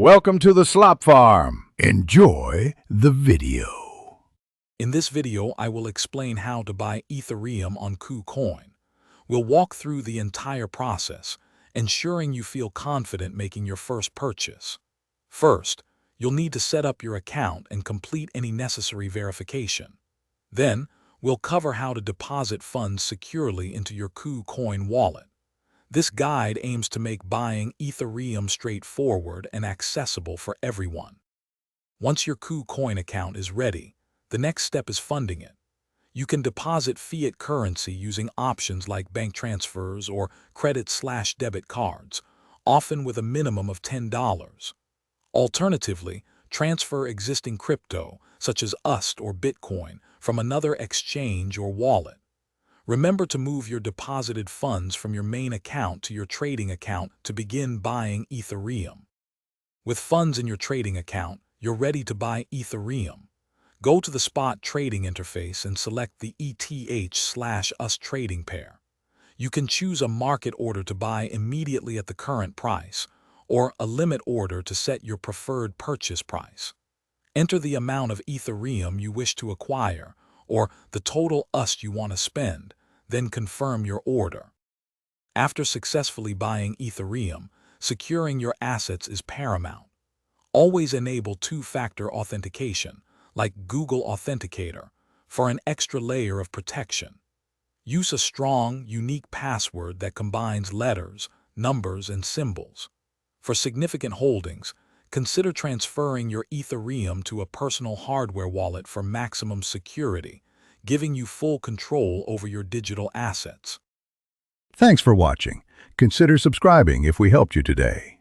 Welcome to the Slop Farm. Enjoy the video. In this video, I will explain how to buy Ethereum on KuCoin. We'll walk through the entire process, ensuring you feel confident making your first purchase. First, you'll need to set up your account and complete any necessary verification. Then, we'll cover how to deposit funds securely into your KuCoin wallet. This guide aims to make buying Ethereum straightforward and accessible for everyone. Once your KuCoin account is ready, the next step is funding it. You can deposit fiat currency using options like bank transfers or credit/debit cards, often with a minimum of $10. Alternatively, transfer existing crypto, such as USD or Bitcoin, from another exchange or wallet. Remember to move your deposited funds from your main account to your trading account to begin buying Ethereum. With funds in your trading account, you're ready to buy Ethereum. Go to the spot trading interface and select the ETH/US trading pair. You can choose a market order to buy immediately at the current price, or a limit order to set your preferred purchase price. Enter the amount of Ethereum you wish to acquire, or the total USD you want to spend, then confirm your order. After successfully buying Ethereum, securing your assets is paramount. Always enable two-factor authentication, like Google Authenticator, for an extra layer of protection. Use a strong, unique password that combines letters, numbers, and symbols. For significant holdings, consider transferring your Ethereum to a personal hardware wallet for maximum security, giving you full control over your digital assets. Thanks for watching. Consider subscribing if we helped you today.